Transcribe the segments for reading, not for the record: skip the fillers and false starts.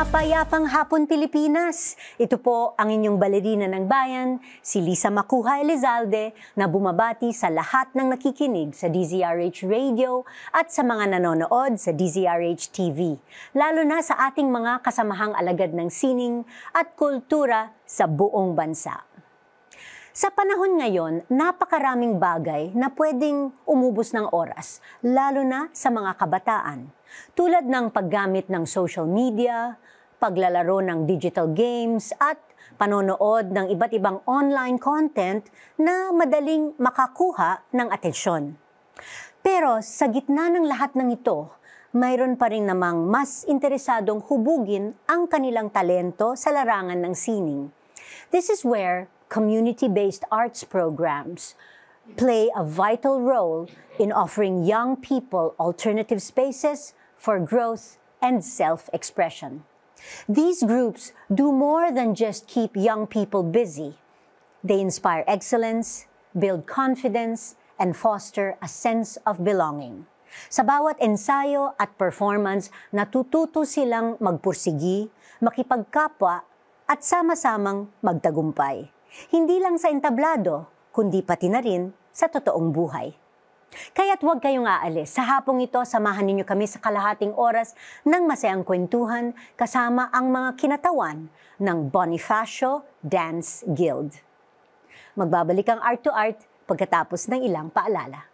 Mapayapang hapon Pilipinas! Ito po ang inyong balerina ng bayan, si Lisa Macuja Elizalde, na bumabati sa lahat ng nakikinig sa DZRH Radio at sa mga nanonood sa DZRH TV, lalo na sa ating mga kasamahang alagad ng sining at kultura sa buong bansa. Sa panahon ngayon, napakaraming bagay na pwedeng umubos ng oras, lalo na sa mga kabataan. Tulad ng paggamit ng social media, paglalaro ng digital games, at panonood ng iba't ibang online content na madaling makakuha ng atensyon. Pero sa gitna ng lahat ng ito, mayroon pa rin namang mas interesadong hubugin ang kanilang talento sa larangan ng sining. This is where community-based arts programs play a vital role in offering young people alternative spaces for growth and self-expression. These groups do more than just keep young people busy. They inspire excellence, build confidence, and foster a sense of belonging. Sa bawat ensayo at performance, natututo silang magpursigi, makipagkapwa, at sama-samang magtagumpay. Hindi lang sa entablado, kundi pati na rin sa totoong buhay. Kaya't huwag kayong aalis. Sa hapong ito, samahan ninyo kami sa kalahating oras ng masayang kwentuhan kasama ang mga kinatawan ng Bonifacio Dance Guild. Magbabalik ang Art to Art pagkatapos ng ilang paalala.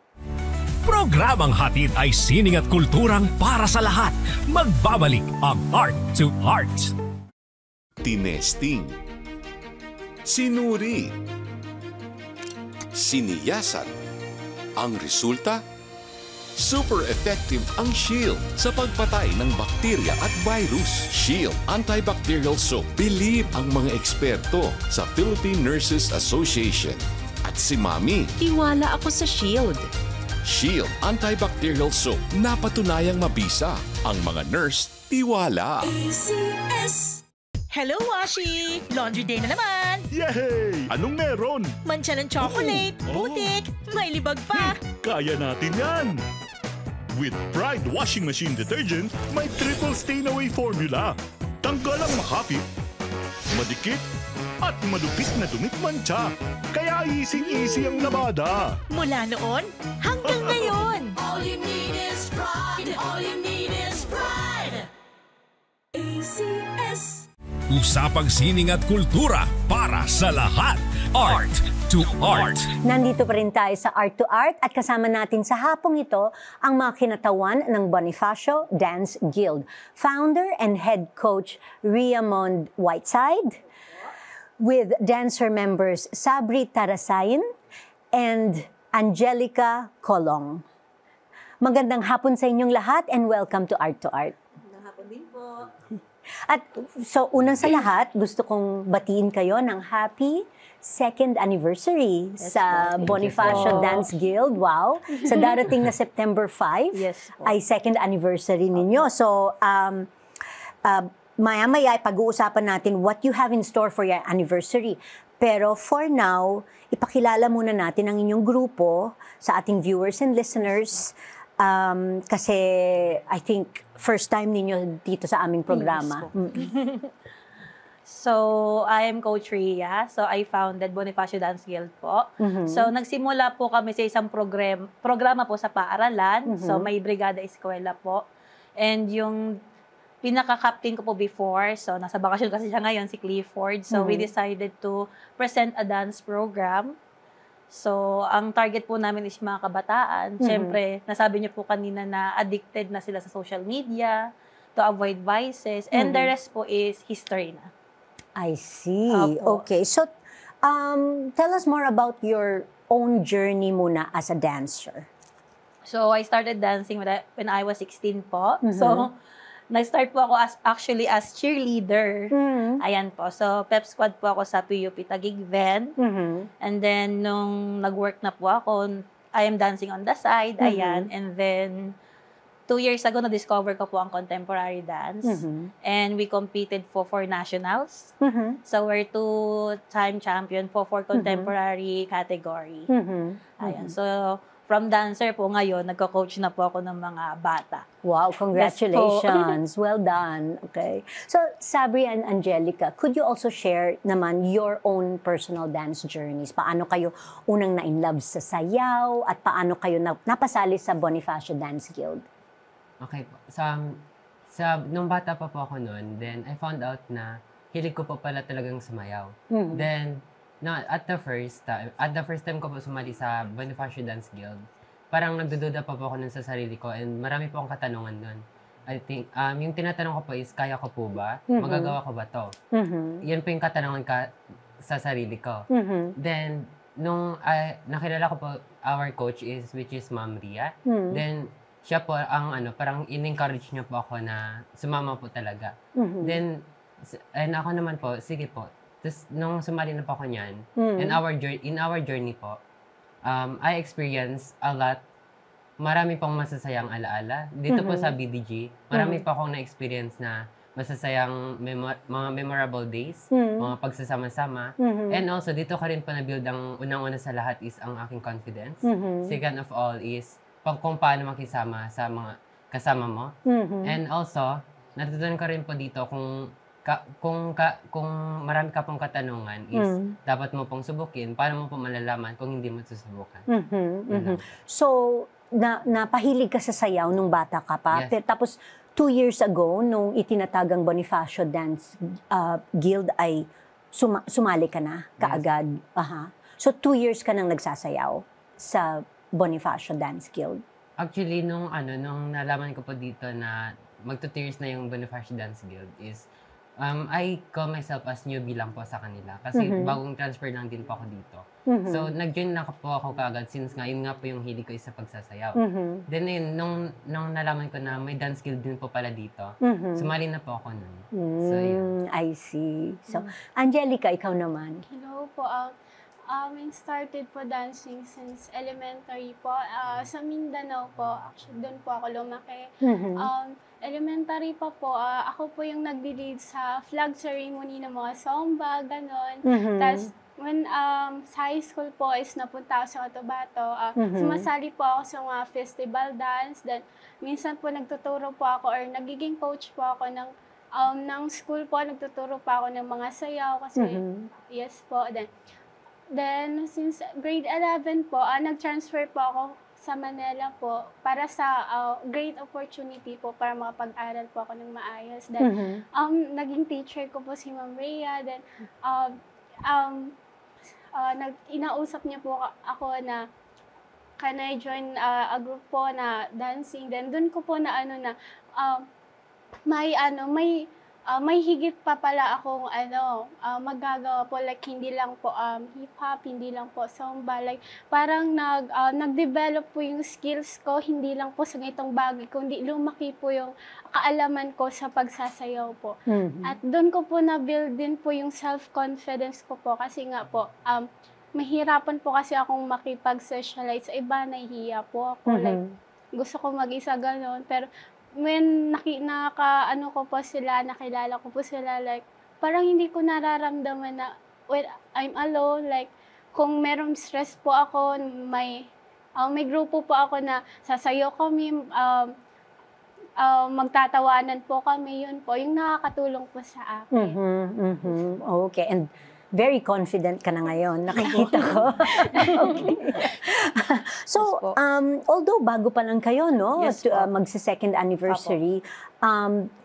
Programang hatid ay sining at kulturang para sa lahat. Magbabalik ang Art to Art. Tinesting, sinuri, siniyasan. Ang resulta? Super effective ang Shield sa pagpatay ng bakterya at virus. Shield Antibacterial Soap. Believe ang mga eksperto sa Philippine Nurses Association. At si Mami. Tiwala ako sa Shield. Shield Antibacterial Soap. Napatunayang mabisa. Ang mga nurse, tiwala. ACS. Hello, Washi! Laundry day na naman! Yay! Anong meron? Mancha ng chocolate, putik, may libag pa! Kaya natin yan! With Pride Washing Machine Detergent, may triple stain-away formula. Tanggal ang makapit, madikit, at malupit na dumit mancha. Kaya easy-easy ang labada. Mula noon hanggang ngayon! All you need is pride! All you need is pride! ACS. Usapang sining at kultura para sa lahat. Art to Art. Nandito pa rin tayo sa Art to Art at kasama natin sa hapong ito ang mga kinatawan ng Bonifacio Dance Guild. Founder and head coach Riamond Whiteside, with dancer members Sabri Tarasain and Angelica Colong. Magandang hapon sa inyong lahat and welcome to Art to Art. Magandang hapon din po. At so, unang sa lahat, gusto kong batiin kayo ng happy 2nd anniversary sa Bonifacio Dance Guild. Wow! Sa darating na September 5 ay 2nd anniversary ninyo. So, maya-maya pag-uusapan natin what you have in store for your anniversary. Pero for now, ipakilala muna natin ang inyong grupo sa ating viewers and listeners. Kasi I think first time ninyo dito sa aming programa. So, I am Coach Rhea. So, I founded Bonifacio Dance Guild po. So, nagsimula po kami sa isang programa po sa paaralan. So, may Brigada Eskwela po. And yung pinaka-captain ko po before, so nasa bakasyon kasi siya ngayon, si Clifford. So, we decided to present a dance program. So, ang target po namin is mga kabataan. Siyempre, nasabi niyo po kanina na addicted na sila sa social media to avoid vices. And the rest po is history na. I see. Opo. Okay. So, tell us more about your own journey muna as a dancer. So, I started dancing when I was 16 po. So, nag-start po ako actually as cheerleader. Ayan po. So, pep squad po ako sa PUP Taguig Ven. And then, nung nag-work na po ako, I am dancing on the side. Ayan. And then, 2 years ago, na-discover ko po ang contemporary dance. And we competed for nationals. So, we're 2-time champion for contemporary category. Ayan. So, from dancer po ngayon, nagko-coach na po ako ng mga bata. Wow, congratulations. Well done. Okay. So, Sabri and Angelica, could you also share naman your own personal dance journeys? Paano kayo unang na-inlove sa sayaw at paano kayo napasali sa Bonifacio Dance Guild? Okay po. Nung bata pa po ako noon, then I found out na hilig ko po pala talagang sumayaw. Then, at the first time ko po sumali sa Bonifacio Dance Guild, parang nagdududa pa po ako nun sa sarili ko and marami po akong katanungan nun. I think, yung tinatanong ko po is, kaya ko po ba? Magagawa ko ba to? Yan po yung katanungan sa sarili ko. Then, nung nakilala ko po our coach which is Ma'am Ria, then siya po parang in-encourage niya po ako na sumama po talaga. Then, and ako naman po, sige po. Tapos, nung sumali na po ako niyan, in our journey po, I experienced a lot. Marami pong masasayang alaala. Dito po sa BDG, marami pa akong na-experience na masasayang mga memorable days, mga pagsasama-sama. And also, dito ka rin po na-build ang unang-una sa lahat is ang aking confidence. Second of all is kung paano makisama sa mga kasama mo. And also, natutunan ko rin po dito kung marami ka pong katanungan is dapat mo pong subukin. Paano mo po malalaman kung hindi mo susubukan? So, napahilig ka sa sayaw nung bata ka pa. Yes. Tapos, 2 years ago, nung itinatagang Bonifacio Dance Guild ay sumali ka na kaagad. So, 2 years ka nang nagsasayaw sa Bonifacio Dance Guild. Actually, nung nalaman ko po dito na magto-2 years na yung Bonifacio Dance Guild is I call myself as newbie lang po sa kanila. Kasi bagong transfer lang din po ako dito. So, nag-join lang po ako kaagad since nga, yun nga po yung hilig ko is sa pagsasayaw. Then yun, nung nalaman ko na may dance guild din po pala dito, sumali na po ako nun. So, yun. I see. So, Angelica, ikaw naman. Hello po. I started po dancing since elementary po. Sa Mindanao po. Actually, doon po ako lumaki. Elementary pa po, ako po yung nagdi-lead sa flag ceremony ng mga Zumba, ganon. Tapos, when sa high school po is napunta ako sa Cotabato, sumasali po ako sa mga festival dance. Then, minsan po nagtuturo po ako or nagiging coach po ako ng school po. Nagtuturo pa ako ng mga sayaw kasi, yes po. Then, since grade 11 po, nag-transfer po ako sa Manila po para sa great opportunity po para makapag-aral po ako ng maayos. Then, naging teacher ko po si Ma'am Rhea. Then, inausap niya po ako na can I join a group po na dancing. Then, dun ko po na may higit pa pala akong magagawa po, like hindi lang po hip-hop, hindi lang po Zumba, like parang nag-develop po yung skills ko, hindi lang po sa ganitong bagay, kundi lumaki po yung kaalaman ko sa pagsasayaw po. At doon ko po na-build din po yung self-confidence ko po, kasi nga po, mahirapan po kasi akong makipag-socialize sa iba, nahihiya po ako, like gusto ko mag-isa ganon, pero when nakilala ko po sila, like, parang hindi ko nararamdaman na when I'm alone, like, kung merong stress po ako, may grupo po ako na sasayo kami, magtatawanan po kami, yun po, yung nakakatulong po sa akin. Okay, and very confident ka na ngayon, nakikita ko. Okay. So, although bago pa lang kayo, no, magsa-second anniversary,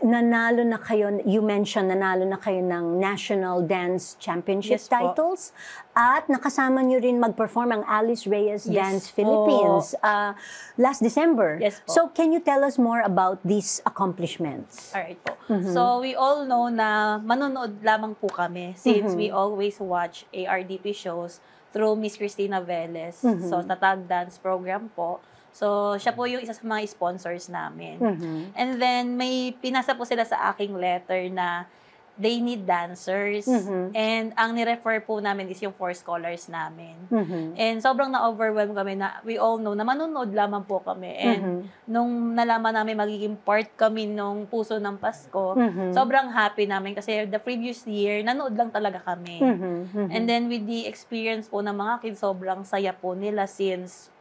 nanalo na kayo, you mentioned, nanalo na kayo ng National Dance Championship titles, at nakasama nyo rin mag-perform ang Alice Reyes Dance Philippines last December. So, can you tell us more about these accomplishments? Alright po. So, we all know na manonood lamang po kami since we always watch ARDP shows through Miss Cristina Velez. So, Tatag Dance Program po. So, siya po yung isa sa mga sponsors namin. And then, may pinasa po sila sa aking letter na they need dancers. And ang ni-refer po namin is yung 4 scholars namin. And sobrang na-overwhelm kami na we all know na manonood lamang po kami. And nung nalaman namin magiging part kami nung Puso ng Pasko, sobrang happy namin kasi the previous year, nanood lang talaga kami. And then with the experience po ng mga kids, sobrang saya po nila since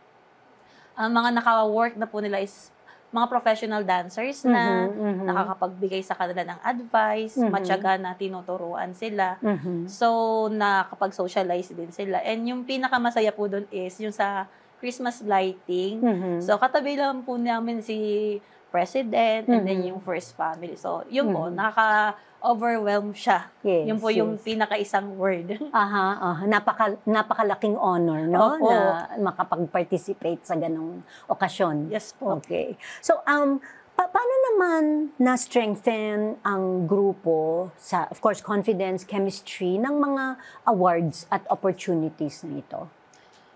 ang mga naka-work na po nila is mga professional dancers na nakakapagbigay sa kanila ng advice, matyaga na tinuturuan sila. So, nakakapag-socialize din sila. And yung pinakamasaya po doon is yung sa Christmas lighting. So, katabi lang po namin si President and then yung first family. So, yun po, nakaka-overwhelm siya. Yes, yun po yung pinaka-isang word. Napakalaking honor, no? Opo. Na makapag-participate sa ganong okasyon. Yes po. Okay. So, paano naman na-strengthen ang grupo sa, of course, confidence, chemistry, ng mga awards at opportunities na ito?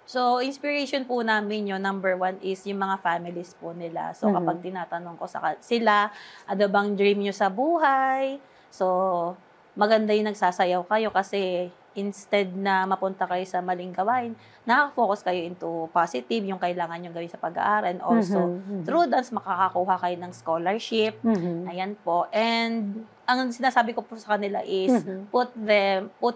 So, inspiration po namin yun, number 1 is yung mga families po nila. So, kapag tinatanong ko sa sila, ano bang dream nyo sa buhay? So, maganda yung nagsasayaw kayo kasi instead na mapunta kayo sa maling gawain, nakaka-focus kayo into positive, yung kailangan nyo gawin sa pag-aaral. And also, through dance, makakakuha kayo ng scholarship. Ayan po. And ang sinasabi ko po sa kanila is put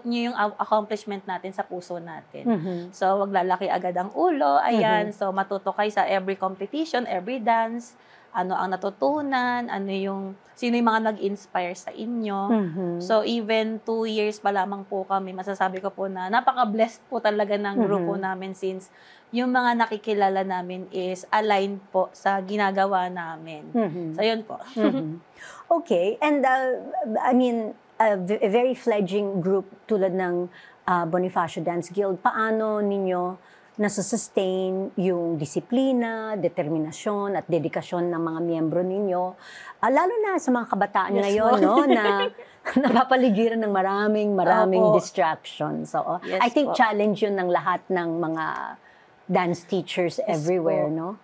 nyo yung accomplishment natin sa puso natin. So, wag lalaki agad ang ulo. Ayan. So, matuto kayo sa every competition, every dance. Ano ang natutunan, sino yung mga nag-inspire sa inyo. So, even 2 years pa lamang po kami, masasabi ko po na napaka-blessed po talaga ng grupo namin since yung mga nakikilala namin is aligned po sa ginagawa namin. So, yun po. Okay. And, I mean, a very fledgling group tulad ng Bonifacio Dance Guild, paano ninyo nasa-sustain yung disiplina, determinasyon at dedikasyon ng mga miyembro ninyo, lalo na sa mga kabataan ngayon, no, na napapaligiran ng maraming distractions. So, I think challenge yun ng lahat ng mga dance teachers everywhere, no?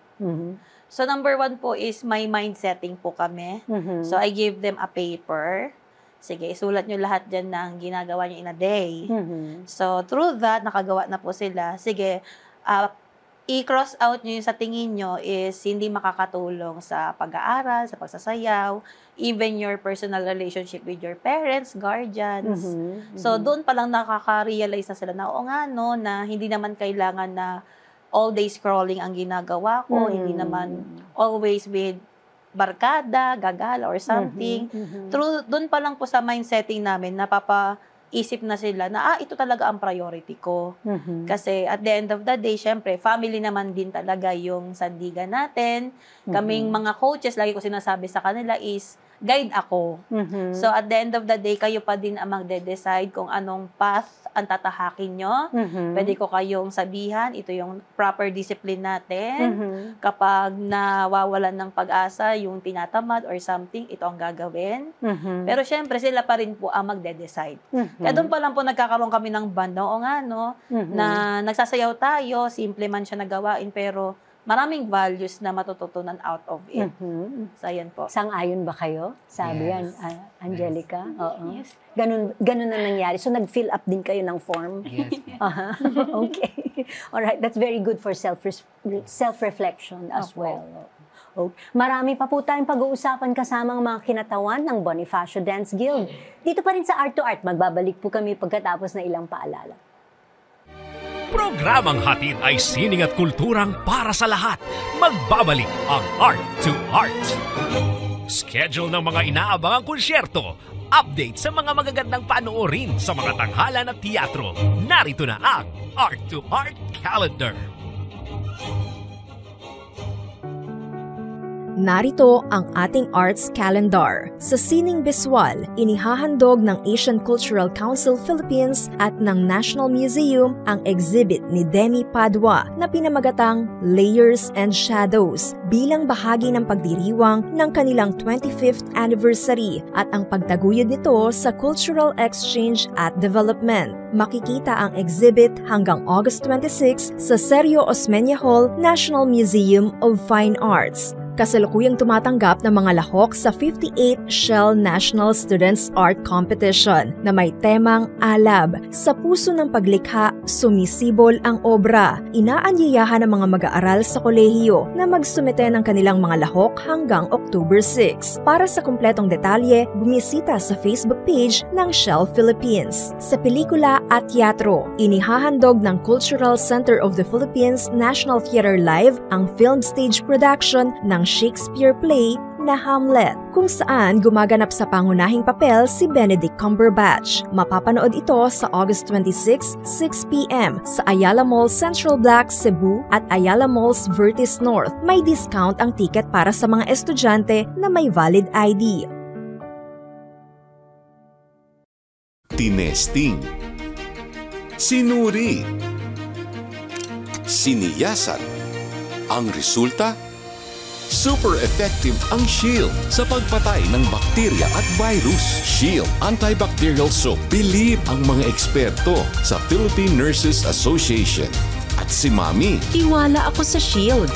So, number 1 po is may mind setting po kami. So, I give them a paper. Sige, isulat nyo lahat dyan ng ginagawa nyo in a day. So, through that, nakagawa na po sila. Sige, i-cross out nyo yung sa tingin nyo is hindi makakatulong sa pag-aaral, sa pagsasayaw, even your personal relationship with your parents, guardians. So, doon pa lang nakaka-realize na sila na, oo nga, no, na hindi naman kailangan na all day scrolling ang ginagawa ko, hindi naman always with barkada, gagala, or something. Doon pa lang po sa mindsetting namin, napapaisip na sila na, ito talaga ang priority ko. Kasi at the end of the day, syempre, family naman din talaga yung sandigan natin. Kaming mga coaches, lagi ko sinasabi sa kanila is, guide ako. So at the end of the day, kayo pa din ang magde-decide kung anong path ang tatahakin nyo. Pwede ko kayong sabihan, ito yung proper discipline natin. Kapag nawawalan ng pag-asa, yung tinatamad or something, ito ang gagawin. Pero syempre, sila pa rin po ang magde-decide. Kaya doon pa lang po nagkakaroon kami ng band, oo nga, no? Na nagsasayaw tayo, simple man siya na gawain, pero maraming values na matututunan out of it. So, ayan po. Sang-ayon ba kayo? Sabi yan, Angelica? Yes. Oo. Yes. Ganun na nangyari. So, nag-fill up din kayo ng form? Yes. Okay. Alright. That's very good for self-reflection as well. Okay. Marami pa po tayong pag-uusapan kasama ang mga kinatawan ng Bonifacio Dance Guild. Dito pa rin sa Art to Art, magbabalik po kami pagkatapos na ilang paalala. Programang hatid ay sining at kulturang para sa lahat. Magbabalik ang Art to Art. Schedule ng mga inaabangang konsyerto. Update sa mga magagandang panoorin sa mga tanghalan at teatro. Narito na ang Art to Art Calendar. Narito ang ating arts calendar. Sa sining biswal, inihahandog ng Asian Cultural Council Philippines at ng National Museum ang exhibit ni Demi Padua na pinamagatang Layers and Shadows bilang bahagi ng pagdiriwang ng kanilang 25th anniversary at ang pagtaguyod nito sa cultural exchange at development. Makikita ang exhibit hanggang August 26 sa Sergio Osmeña Hall, National Museum of Fine Arts. kasalukuyang tumatanggap ng mga lahok sa 58th Shell National Students Art Competition na may temang Alab. Sa puso ng paglikha, sumisibol ang obra. Inaanyayahan ng mga mag-aaral sa kolehiyo na magsumite ng kanilang mga lahok hanggang October 6. Para sa kumpletong detalye, bumisita sa Facebook page ng Shell Philippines. Sa pelikula at teatro, inihahandog ng Cultural Center of the Philippines National Theater Live ang film stage production ng Shakespeare play na Hamlet, kung saan gumaganap sa pangunahing papel si Benedict Cumberbatch. Mapapanood ito sa August 26, 6 p.m. sa Ayala Mall Central Black, Cebu at Ayala Malls Vertis North. May discount ang ticket para sa mga estudyante na may valid ID. Tinesting, sinuri, siniyasan. Ang resulta? Super effective ang Shield sa pagpatay ng bakterya at virus. Shield Antibacterial Soap. Believe ang mga eksperto sa Philippine Nurses Association. At si Mami. Tiwala ako sa Shield.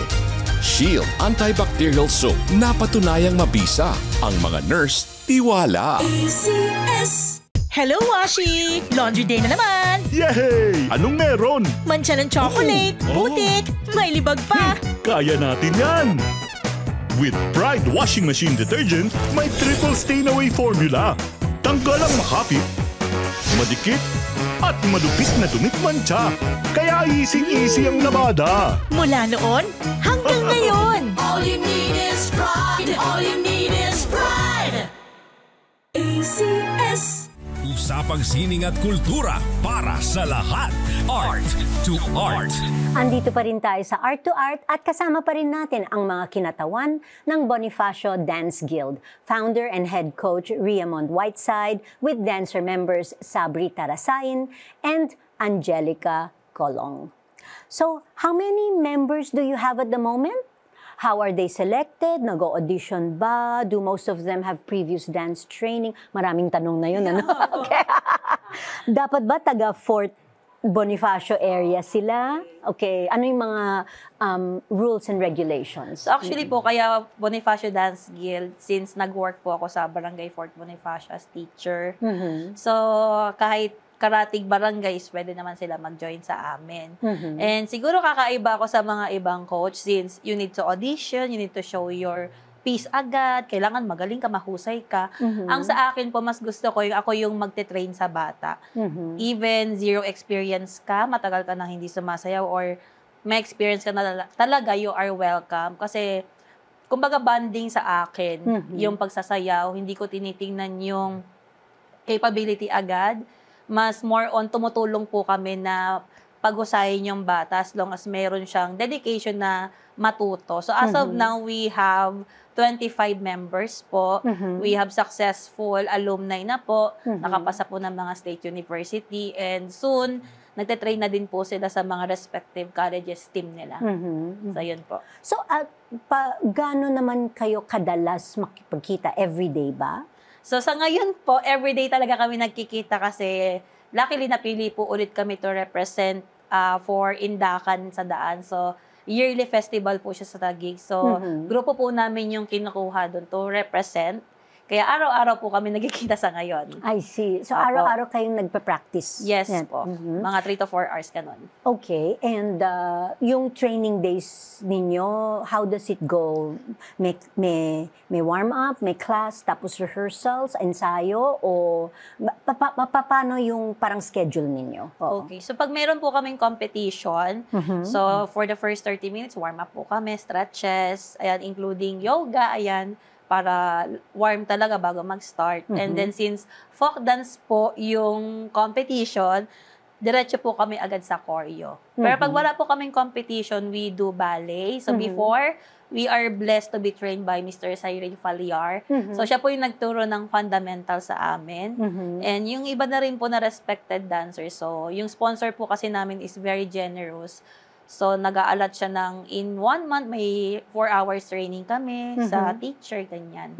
Shield Antibacterial Soap. Napatunayang mabisa. Ang mga nurse, tiwala. ACS. Hello, Washi! Laundry day na naman! Yay! Anong meron? Mancha ng chocolate, putik, may libag pa! Kaya natin yan! With Pride Washing Machine Detergent, may triple stain-away formula. Tanggal ang makapit, madikit, at malupit na dumit mancha. Kaya easy-easy ang labada. Mula noon hanggang ngayon! All you need is pride. All you need is pride. ACS. Usapang sining at kultura para sa lahat. Art to Art. Andito pa rin tayo sa Art to Art at kasama pa rin natin ang mga kinatawan ng Bonifacio Dance Guild, founder and head coach Riamond Whiteside with dancer members Sabri Tarasain and Angelica Colong. So, how many members do you have at the moment? How are they selected? Nag-audition ba? Do most of them have previous dance training? Maraming tanong na yun, ano? Okay. Dapat ba taga Fort Bonifacio area sila? Okay. Ano yung mga rules and regulations? So actually po, kaya Bonifacio Dance Guild, since nag-work po ako sa Barangay Fort Bonifacio as teacher, so kahit karatig barangays, pwede naman sila mag-join sa amin. And siguro kakaiba ako sa mga ibang coach since you need to audition, you need to show your piece agad, kailangan magaling ka, mahusay ka. Ang sa akin po, mas gusto ko yung ako yung magte-train sa bata. Even zero experience ka, matagal ka nang hindi sumasayaw or may experience ka na talaga, you are welcome. Kasi, kumbaga bonding sa akin, yung pagsasayaw, hindi ko tinitingnan yung capability agad. Mas more on tumutulong po kami na pag-usahin yung bata as long as meron siyang dedication na matuto. So as of now, we have 25 members po. We have successful alumni na po. Nakapasa po ng mga state university. And soon, nagte-train na din po sila sa mga respective colleges team nila. So yun po. So, gaano naman kayo kadalas makipagkita? Everyday ba? So sa ngayon po, everyday talaga kami nagkikita kasi luckily napili po ulit kami to represent for Indakan sa Daan. So yearly festival po siya sa Taguig. So grupo po namin yung kinukuha doon to represent. Kaya araw-araw po kami nagkikita sa ngayon. I see. So araw-araw kayong nagpa-practice? Yes po. Mga 3 to 4 hours ganun. Okay. And yung training days ninyo, how does it go? May warm-up, may class, tapos rehearsals, ensayo, o paano yung parang schedule ninyo? Okay. So pag meron po kaming competition, so for the first 30 minutes, warm-up po kami, stretches, ayan, including yoga, ayan, para warm talaga bago mag-start. And then since folk dance po yung competition, diretso po kami agad sa choreo. Pero pag wala po kaming competition, we do ballet. So before, we are blessed to be trained by Mr. Cyril Faliar. So siya po yung nagturo ng fundamental sa amin. And yung iba na rin po na respected dancers. So yung sponsor po kasi namin is very generous. So, nag-aalat siya ng in 1 month, may 4 hours training kami sa teacher, ganyan.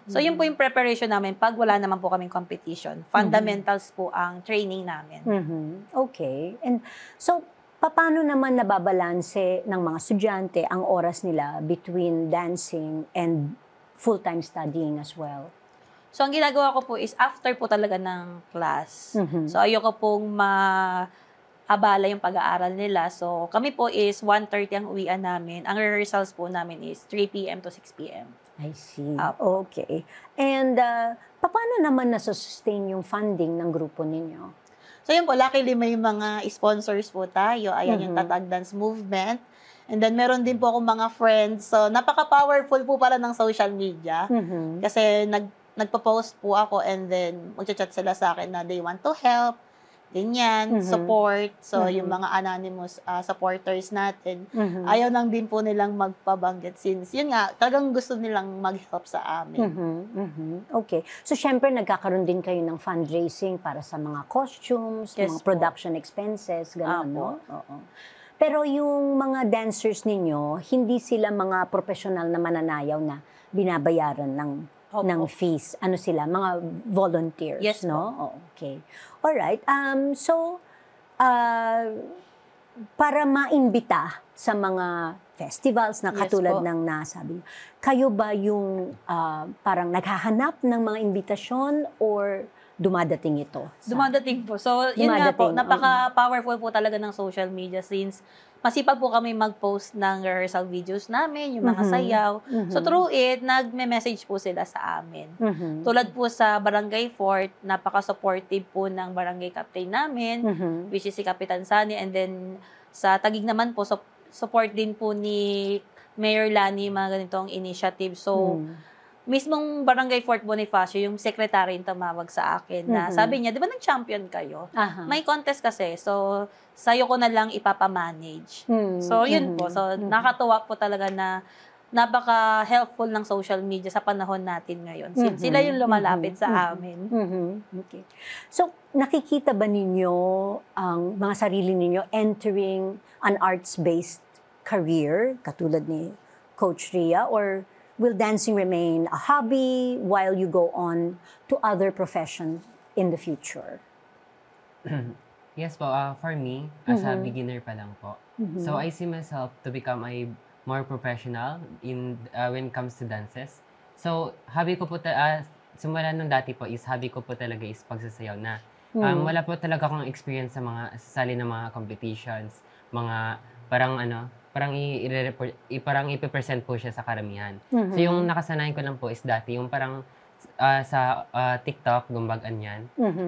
So, yun po yung preparation namin pag wala naman po kaming competition. Fundamentals po ang training namin. Okay. And so, paano naman nababalanse ng mga estudyante ang oras nila between dancing and full-time studying as well? So, ang ginagawa ko po is after po talaga ng class. So, ayoko pong abala yung pag-aaral nila. So, kami po is 1:30 ang uwian namin. Ang rehearsals po namin is 3 p.m. to 6 p.m. I see. Okay. And paano naman nasusustain yung funding ng grupo ninyo? So, yun po, luckily may mga sponsors po tayo. Ayan yung Tatag Dance Movement. And then, meron din po akong mga friends. So, napaka-powerful po pala ng social media. Kasi nagpo-post po ako and then magchat-chat sila sa akin na they want to help. Ganyan, support. So, yung mga anonymous supporters natin, ayaw lang din po nilang magpabanggit since, yun nga, talagang gusto nilang mag-help sa amin. Okay. So, syempre, nagkakaroon din kayo ng fundraising para sa mga costumes, mga production expenses, gano'n, no? Oo. Pero yung mga dancers ninyo, hindi sila mga professional na mananayaw na binabayaran ng fees. Ano sila? Mga volunteers, yes, no? Oh, okay. Alright. So, para maimbita sa mga festivals na katulad ng nasabi, kayo ba yung parang naghahanap ng mga imbitasyon or dumadating ito? Dumadating po. So, yun nga po, napaka-powerful po talaga ng social media since masipag po kami mag-post ng rehearsal videos namin, yung mga sayaw. So, through it, nagme-message po sila sa amin. Tulad po sa Barangay Fort, napaka-supportive po ng barangay captain namin, which is si Kapitan Sani. And then, sa Taguig naman po, support din po ni Mayor Lani, mga ganitong initiative. So, mismong Barangay Fort Bonifacio, yung secretary yung tumawag sa akin na sabi niya, di ba nag-champion kayo? May contest kasi, so sa'yo ko na lang ipapamanage. So, yun po. So, nakatuwa po talaga na napaka-helpful ng social media sa panahon natin ngayon. Sila yung lumalapit sa amin. Okay. So, nakikita ba ninyo ang mga sarili ninyo entering an arts-based career, katulad ni Coach Ria, or will dancing remain a hobby while you go on to other professions in the future? Yes po, for me, as a beginner pa lang po. So I see myself to become a more professional when it comes to dances. So hobby ko po, simula nung dati po is hobby ko po talaga is pagsasayaw na. Wala po talaga akong experience sa mga sasali ng mga competitions, mga parang parang ipipresent po siya sa karamihan. So yung nakasanayan ko lang po is dati, yung parang sa TikTok, gumbagan yan.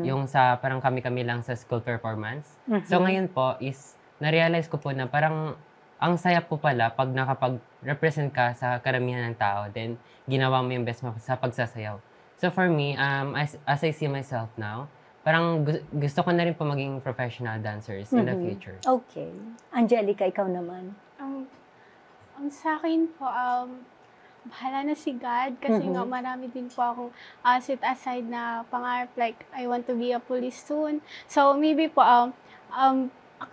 Yung sa parang kami-kami lang sa school performance. So ngayon po is, na-realize ko po na parang ang saya po pala pag nakapag-represent ka sa karamihan ng tao, then ginawa mo yung best mo sa pagsasayaw. So for me, as I see myself now, parang gusto ko na rin po maging professional dancers in the future. Okay. Angelica, ikaw naman. Ang sa akin po, bahala na si God kasi nga marami din po akong set aside na pangarap, like I want to be a police soon. So maybe po,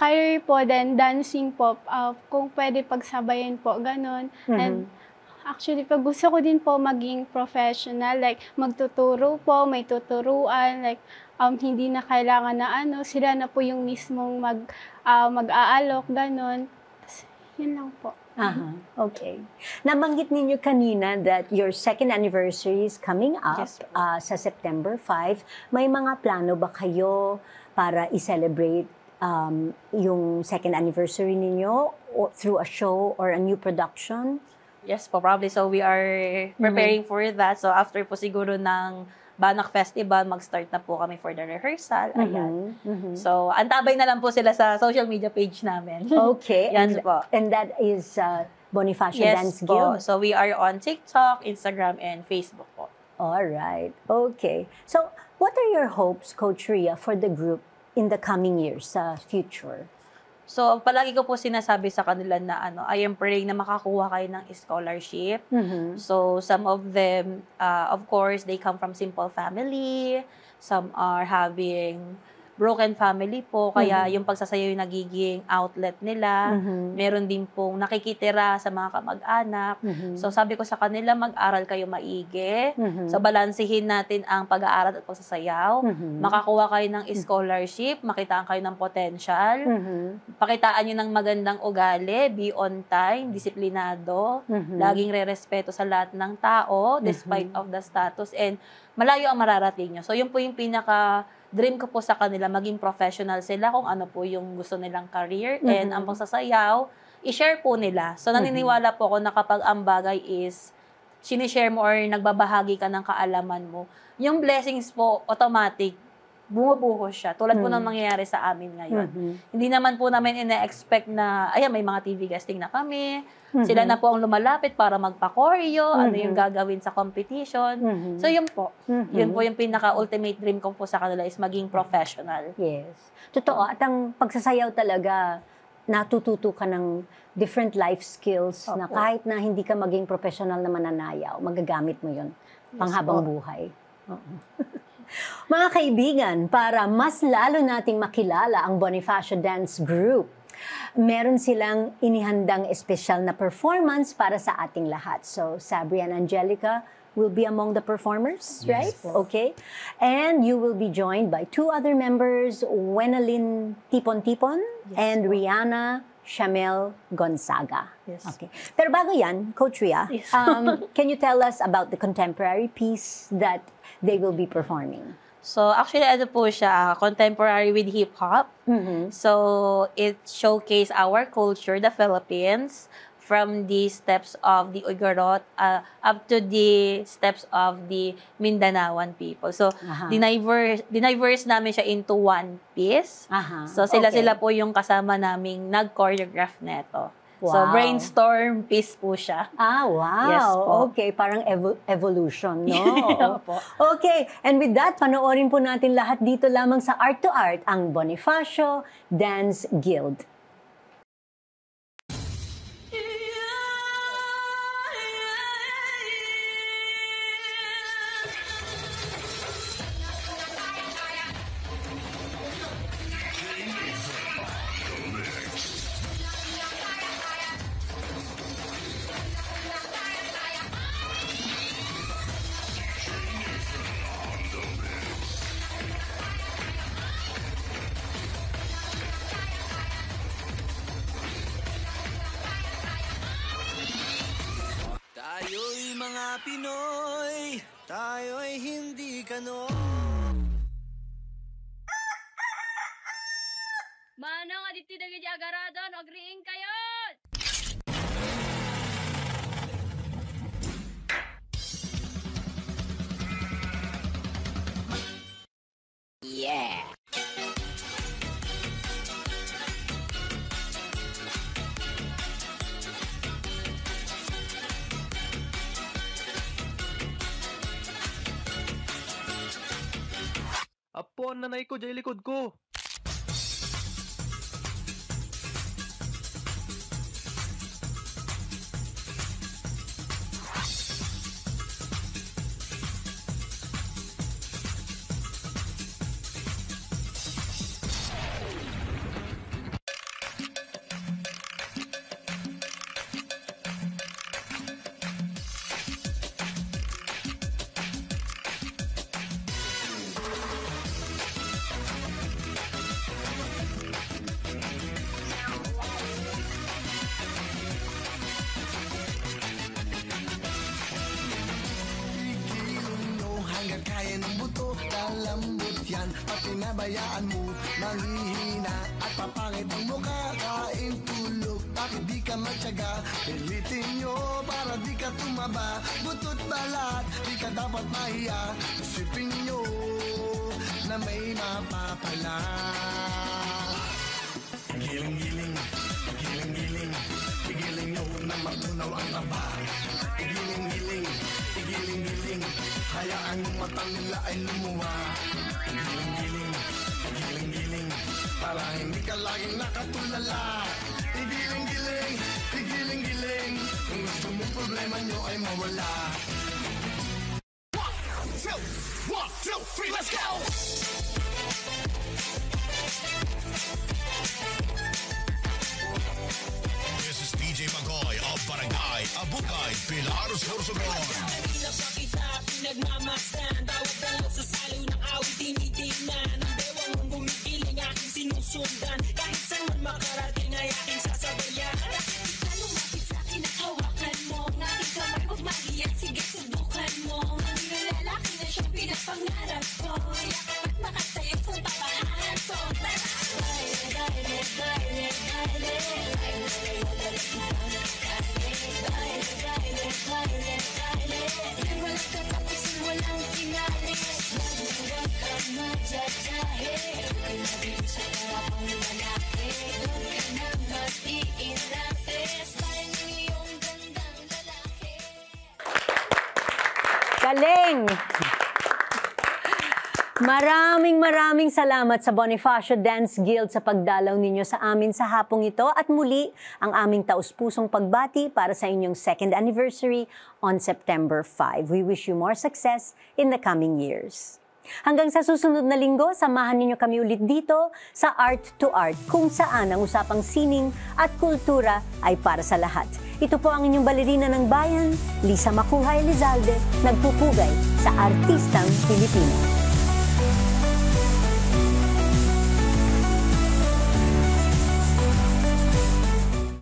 career po, then dancing po, kung pwede pagsabayin po, ganun. And actually, pag gusto ko din po maging professional, like magtuturo po, may tuturuan, like hindi na kailangan na sila na po yung mismong mag-aalok, ganun. Yun lang po. Okay. Nabanggit ninyo kanina that your second anniversary is coming up sa September 5. May mga plano ba kayo para i-celebrate yung second anniversary ninyo through a show or a new production? Yes po, probably. So we are preparing for that. So after po siguro ng Banak Festival, mag-start na po kami for the rehearsal. Ayan. So, antabay na lang po sila sa social media page namin. Okay. Yan po. And that is Bonifacio Dance Yes Guild? po. So, we are on TikTok, Instagram, and Facebook po. Alright. Okay. So, what are your hopes, Coach Ria, for the group in the coming years sa future? So, palagi ko po sinasabi sa kanila na I am praying na makakuha kayo ng scholarship. So, some of them, of course, they come from simple family. Some are having broken family po, kaya yung pagsasayaw yung nagiging outlet nila. Meron din pong nakikitira sa mga kamag-anak. So sabi ko sa kanila, mag-aral kayo maigi. So balansehin natin ang pag-aaral at pagsasayaw. Makakuha kayo ng scholarship, makitaan kayo ng potential. Pakitaan nyo ng magandang ugali, be on time, disiplinado, laging re-respeto sa lahat ng tao, despite of the status, and malayo ang mararating nyo. So yun po yung pinaka-dream ko po sa kanila, maging professional sila kung ano po yung gusto nilang career, and ang pagsasayaw, i-share po nila. So naniniwala po ako na kapag ang bagay is sinishare mo or nagbabahagi ka ng kaalaman mo, yung blessings po, automatic, bumubuhos siya. Tulad po ng mangyayari sa amin ngayon. Hindi naman po namin ina-expect na, ayan, may mga TV guesting na kami. Sila na po ang lumalapit para magpa-choreo, ano yung gagawin sa competition. So, yun po. Yun po yung pinaka-ultimate dream ko po sa kanila is maging professional. Yes. Totoo. At ang pagsasayaw talaga, natututo ka ng different life skills na kahit na hindi ka maging professional na mananayaw, magagamit mo yun panghabang buhay. Mga kaibigan, para mas lalo nating makilala ang Bonifacio Dance Group, meron silang inihandang espesyal na performance para sa ating lahat. So, Sabri and Angelica will be among the performers, right? Okay. And you will be joined by two other members, Wenalyn Tipon-Tipon and Rihanna Shamel Gonzaga. Okay. Pero bago yan, Coach Ria, can you tell us about the contemporary piece that they will be performing? So, actually, ano po siya, contemporary with hip-hop. So, it showcase our culture, the Philippines, from the steps of the Igorot up to the steps of the Mindanaoan people. So, diniverse namin siya into one piece. So, sila po yung kasama naming nag-choreograph neto. Wow. So, brainstorm piece po siya. Ah, wow. Yes po. Okay, parang evolution, no? Okay, and with that, panoorin po natin lahat dito lamang sa Art to Art, ang Bonifacio Dance Guild. Tayo'y mga Pinoy, tayo'y hindi kano. Manong aditi dagi agaradon, agriing kayo! Yeah! Apo, ang nanay ko, dyan likod ko. Pinabayaan mo, manghihina at papangit ang mukha, kain tulog, bakit di ka matyaga? Pilitin nyo para di ka tumaba, butot balat, di ka dapat mahiya. Isipin nyo na may mapapala. Giling-giling, giling-giling, igiling nyo na matunaw ang taba. Igiling-giling, igiling-giling, hayaan yung matang nila ay lumuwa. Giling-giling, giling-giling, para hindi ka laging nakatulala. Igiling-giling, igiling-giling, kung gusto mong problema nyo ay mawala. 1, 2, 3, let's go! Sorsogon. Pinagmamasdan, bawat dalaw sa saliw ng awit tinitingnan. Ang bewang mong bumigiling aking sinusundan. Kahit saan man makarating ay aking sasabayan. Ka lumapit sa akin at hawakan mo. Aking kamay huwag mahiyan, sige subukan mo. Hindi na lalaki na siyang pinapangarap ko. Yakap at makasayang sa papahan ko. Baile, baile, baile, baile. Baile, baile, baile. Walang katapusan, walang finale. Huwag ka magjajahe. Huwag nabing sa harapang lalaki. Huwag ka na mag-iinapis. Dahil ng iyong gandang lalaki. Galing! Maraming salamat sa Bonifacio Dance Guild sa pagdalaw ninyo sa amin sa hapong ito at muli ang aming taus-pusong pagbati para sa inyong 2nd anniversary on September 5. We wish you more success in the coming years. Hanggang sa susunod na linggo, samahan ninyo kami ulit dito sa Art to Art kung saan ang usapang sining at kultura ay para sa lahat. Ito po ang inyong balerina ng bayan, Lisa Macuja Elizalde, nagpupugay sa Artistang Pilipino.